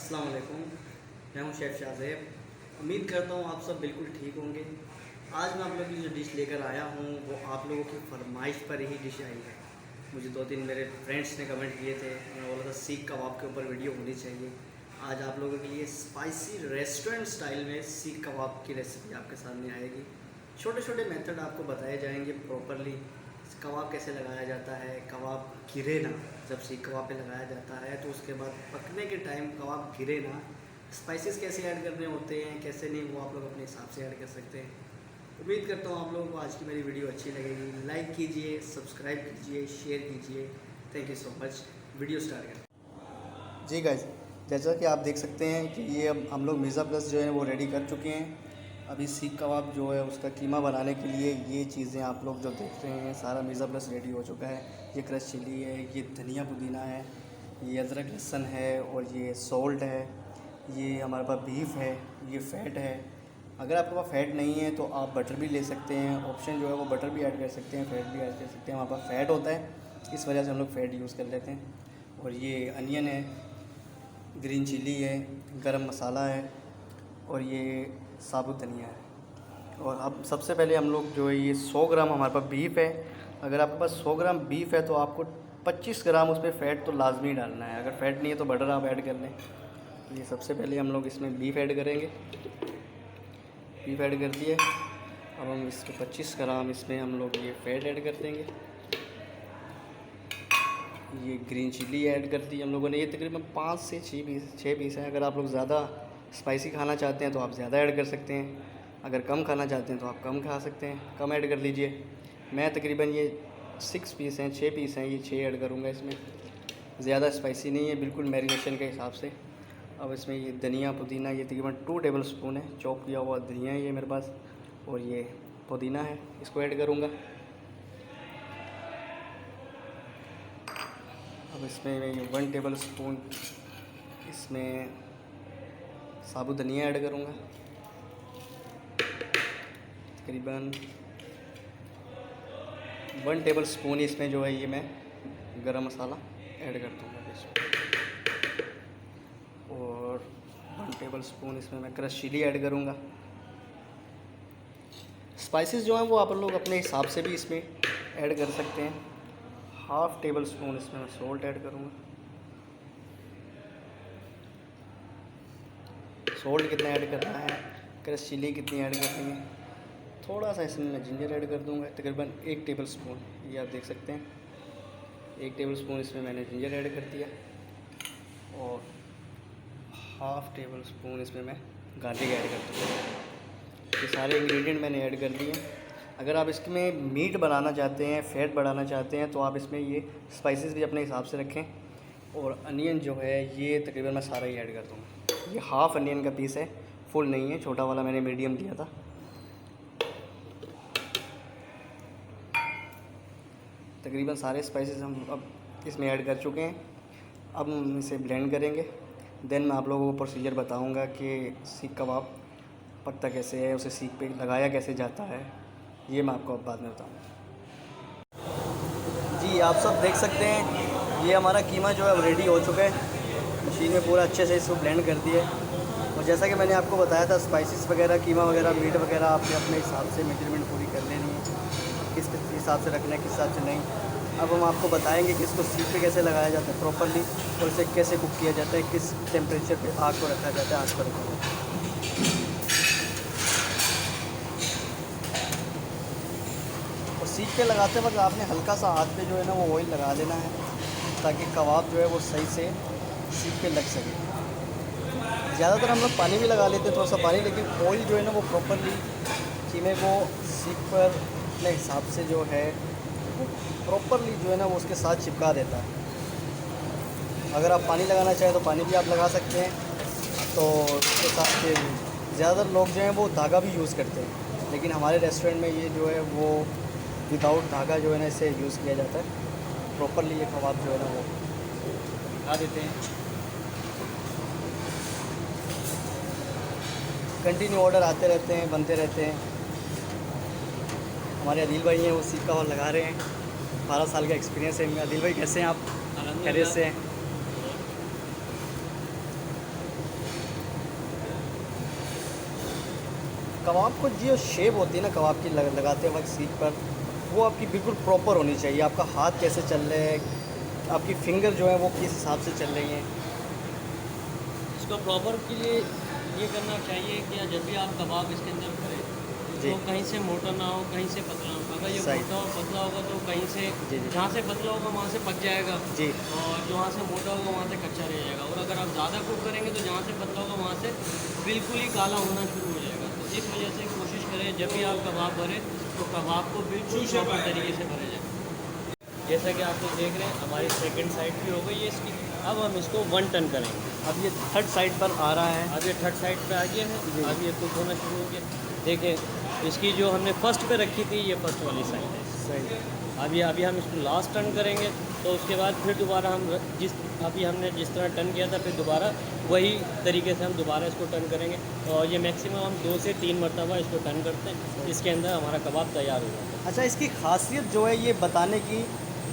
अस्सलाम वालेकुम। मैं हूं शेफ़ शाहज़ेब। उम्मीद करता हूं आप सब बिल्कुल ठीक होंगे। आज मैं आप लोगों के लिए जो डिश लेकर आया हूं वो आप लोगों की फ़रमाइश पर ही डिश आई है। मुझे 2-3 मेरे फ्रेंड्स ने कमेंट किए थे, उन्होंने बोला था सीख कबाब के ऊपर वीडियो होनी चाहिए। आज आप लोगों के लिए स्पाइसी रेस्टोरेंट स्टाइल में सीख कबाब की रेसिपी आपके सामने आएगी। छोटे-छोटे मेथड आपको बताए जाएंगे प्रॉपरली। कबाब कैसे लगाया जाता है, कबाब गिरे ना, जब सीख कबाब पे लगाया जाता है तो उसके बाद पकने के टाइम कबाब गिरे ना, स्पाइसेस कैसे ऐड करने होते हैं, कैसे नहीं, वो आप लोग अपने हिसाब से ऐड कर सकते हैं। उम्मीद करता हूँ आप लोगों को आज की मेरी वीडियो अच्छी लगेगी। लाइक कीजिए, सब्सक्राइब कीजिए, शेयर कीजिए। Thank you so much. Video start करें। जी गाइस, जैसा कि आप देख सकते हैं कि ये अब हम लोग मिर्ज़ा प्लस जो है वो रेडी कर चुके हैं। अभी सीख कबाब जो है उसका कीमा बनाने के लिए ये चीज़ें आप लोग जो देख रहे हैं सारा मिर्ज़ा प्लस रेडी हो चुका है। ये क्रश चिली है, ये धनिया पुदीना है, ये अदरक लहसुन है और ये सॉल्ट है, ये हमारे पास बीफ है, ये फ़ैट है। अगर आपके पास फ़ैट नहीं है तो आप बटर भी ले सकते हैं। ऑप्शन जो है वो बटर भी ऐड कर सकते हैं, फ़ैट भी ऐड कर सकते हैं। हमारे पास फ़ैट होता है, इस वजह से हम लोग फ़ैट यूज़ कर लेते हैं। और ये अनियन है, ग्रीन चिली है, गरम मसाला है और ये साबुत धनिया है। और अब सबसे पहले हम लोग जो है ये 100 ग्राम हमारे पास बीफ है। अगर आपके पास 100 ग्राम बीफ है तो आपको 25 ग्राम उसमें फ़ैट तो लाजमी डालना है। अगर फ़ैट नहीं है तो बटर आप ऐड कर लें। तो ये सबसे पहले हम लोग इसमें बीफ ऐड करेंगे। बीफ ऐड कर दिए। अब हम इसके 25 ग्राम इसमें हम लोग ये फ़ैट ऐड कर देंगे। ये ग्रीन चिली ऐड कर दी हम लोगों ने। ये तकरीबन 5 से 6 पीस है। अगर आप लोग ज़्यादा स्पाइसी खाना चाहते हैं तो आप ज़्यादा ऐड कर सकते हैं, अगर कम खाना चाहते हैं तो आप कम खा सकते हैं, कम ऐड कर लीजिए। मैं तकरीबन ये 6 पीस हैं, 6 पीस हैं, ये 6 ऐड करूँगा इसमें। ज़्यादा स्पाइसी नहीं है, बिल्कुल मैरिनेशन के हिसाब से। अब इसमें ये धनिया पुदीना, ये तकरीबन 2 टेबल स्पून है, चॉप किया हुआ धनिया है ये मेरे पास, और ये पुदीना है, इसको ऐड करूँगा। अब इसमें मैं 1 टेबल स्पून इसमें साबुत धनिया ऐड करूँगा। तकरीबन 1 टेबल स्पून इसमें जो है ये मैं गरम मसाला ऐड कर दूँगा इसमें। और 1 टेबल स्पून इसमें मैं क्रश चिली ऐड करूँगा। स्पाइसेस जो हैं वो आप लोग अपने हिसाब से भी इसमें ऐड कर सकते हैं। 1/2 टेबल स्पून इसमें मैं सॉल्ट ऐड करूँगा। सॉल्ट कितना ऐड करना है, क्रश चिली कितनी ऐड करनी है, थोड़ा सा इसमें मैं जिंजर ऐड कर दूँगा, तकरीबन 1 टेबल स्पून, ये आप देख सकते हैं 1 टेबल स्पून इसमें मैंने जिंजर ऐड कर दिया। और 1/2 टेबल स्पून इसमें मैं गार्लिक ऐड कर दूँगा। ये सारे इंग्रेडिएंट मैंने ऐड कर दिए। अगर आप इसमें मीट बनाना चाहते हैं, फ़ैट बढ़ाना चाहते हैं तो आप इसमें ये स्पाइसेस भी अपने हिसाब से रखें। और अनियन जो है ये तकरीबन मैं सारा ही ऐड कर दूँगा। ये हाफ़ अनियन का पीस है, फुल नहीं है, छोटा वाला मैंने मीडियम लिया था। तकरीबन सारे स्पाइसेस हम अब इसमें ऐड कर चुके हैं। अब हम इसे ब्लेंड करेंगे। देन मैं आप लोगों को प्रोसीजर बताऊंगा कि सीख कबाब पकता कैसे है, उसे सीख पे लगाया कैसे जाता है, ये मैं आपको अब बाद में बताऊंगा। जी, आप सब देख सकते हैं ये हमारा कीमा जो है अब रेडी हो चुका है। मशीन में पूरा अच्छे से इसको ब्लेंड कर दिया है। और जैसा कि मैंने आपको बताया था, स्पाइसेस वगैरह, कीमा वगैरह, मीट वगैरह आपने अपने हिसाब से मेजरमेंट पूरी कर लेनी है, किस हिसाब से रखना है, किस हिसाब से नहीं। अब हम आपको बताएंगे कि इसको सीख पे कैसे लगाया जाता है प्रॉपरली, और इसे कैसे कुक किया जाता है, किस टेम्परेचर पे आग को रखा जाता है, आग पर रखा जाता है। और सीख पे लगाते वक्त आपने हल्का सा हाथ पे जो है ना वो ऑयल लगा देना है, ताकि कबाब जो है वो सही से सीख पे लग सके। ज़्यादातर हम लोग पानी भी लगा लेते हैं, थोड़ा सा पानी, लेकिन ऑयल जो है ना वो प्रॉपरली कीमे को सीख पर अपने हिसाब से जो है प्रॉपरली जो है ना वो उसके साथ चिपका देता है। अगर आप पानी लगाना चाहें तो पानी भी आप लगा सकते हैं। तो उसके साथ फिर ज़्यादातर लोग जो हैं वो धागा भी यूज़ करते हैं, लेकिन हमारे रेस्टोरेंट में ये जो है वो विदाउट धागा जो है ना इसे यूज़ किया जाता है। प्रॉपरली ये कबाब जो है ना वो दिखा देते हैं। कंटिन्यू ऑर्डर आते रहते हैं, बनते रहते हैं। हमारे आदिल भाई हैं, वो सीख कबाब लगा रहे हैं। 12 साल का एक्सपीरियंस है इनमें। आदिल भाई कैसे हैं आप? खैरियत से हैं? कबाब को जो शेप होती है ना कबाब की लगाते वक्त सीख पर, वो आपकी बिल्कुल प्रॉपर होनी चाहिए। आपका हाथ कैसे चल रहे हैं, आपकी फिंगर जो है वो किस हिसाब से चल रही हैं। इसको प्रॉपर के लिए ये करना चाहिए कि जब भी आप कबाब इसके अंदर करें तो कहीं से मोटा ना हो, कहीं से पतला हो। अगर ये मोटा और पतला होगा तो कहीं से जहाँ से पतला होगा वहाँ से पक जाएगा जी। और जो वहाँ से मोटा होगा वहाँ से कच्चा रह जाएगा। और अगर आप ज़्यादा कुक करेंगे तो जहाँ से पतला होगा वहाँ से बिल्कुल ही काला होना शुरू हो जाएगा। तो इस वजह से कोशिश करें जब भी आप कबाब भरें तो कबाब को बिल्कुल प्रॉपर तरीके से भरे जाए। जैसा कि आप लोग देख रहे हैं हमारी सेकंड साइड भी हो गई है इसकी। अब हम इसको 1 टन करेंगे। अब ये थर्ड साइड पर आ रहा है। अब ये थर्ड साइड पे आ गया है। अब ये कुक होना शुरू हो गया। देखें इसकी जो हमने फर्स्ट पे रखी थी ये फर्स्ट वाली साइड है। सही। अभी हम इसको लास्ट टर्न करेंगे तो उसके बाद फिर दोबारा हम अभी हमने जिस तरह टर्न किया था फिर दोबारा वही तरीके से हम दोबारा इसको टर्न करेंगे। और ये मैक्सिमम हम 2 से 3 मरतबा इसको टर्न करते हैं। इसके अंदर हमारा कबाब तैयार हो जाता है। अच्छा, इसकी खासियत जो है ये बताने की,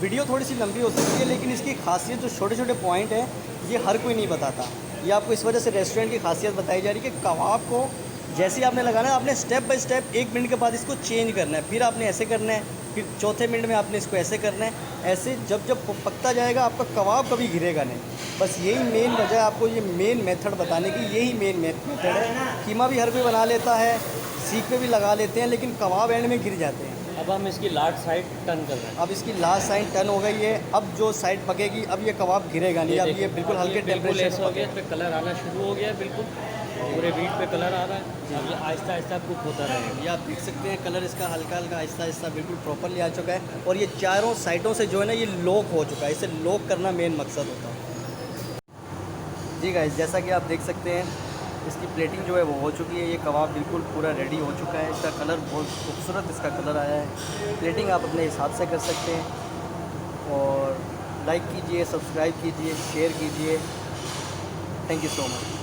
वीडियो थोड़ी सी लंबी हो सकती है लेकिन इसकी खासियत जो छोटे छोटे पॉइंट हैं ये हर कोई नहीं बताता। ये आपको इस वजह से रेस्टोरेंट की खासियत बताई जा रही है कि कबाब को जैसे ही आपने लगाना है आपने स्टेप बाय स्टेप 1 मिनट के बाद इसको चेंज करना है, फिर आपने ऐसे करना है, फिर चौथे मिनट में आपने इसको ऐसे करना है। ऐसे जब जब पकता जाएगा आपका कबाब कभी गिरेगा नहीं। बस यही मेन वजह है, आपको ये मेन मेथड बताने की, यही मेन मेथड है। कीमा भी हर कोई बना लेता है, सीख पे भी लगा लेते हैं, लेकिन कबाब एंड में गिर जाते हैं। अब हम इसकी लास्ट साइड टर्न कर रहे हैं। अब इसकी लास्ट साइड टर्न हो गई है। अब जो साइड पकेगी अब ये कबाब गिरेगा नहीं। अब ये बिल्कुल हल्के टेम्परेचर हो गया, इस पर कलर आना शुरू हो गया, बिल्कुल पूरे बीट पे कलर आ रहा है। अब ये आहिस्ता आहिस्ता कुक होता रहेगा। ये आप देख सकते हैं कलर इसका हल्का हल्का आहिस्ता आहिस्ता बिल्कुल प्रॉपरली आ चुका है। और ये चारों साइडों से जो है ना ये लॉक हो चुका है। इसे लॉक करना मेन मकसद होता है। जी गाइस, जैसा कि आप देख सकते हैं इसकी प्लेटिंग जो है वो हो चुकी है। ये कबाब बिल्कुल पूरा रेडी हो चुका है। इसका कलर बहुत खूबसूरत इसका कलर आया है। प्लेटिंग आप अपने हिसाब से कर सकते हैं। और लाइक कीजिए, सब्सक्राइब कीजिए, शेयर कीजिए। Thank you so much.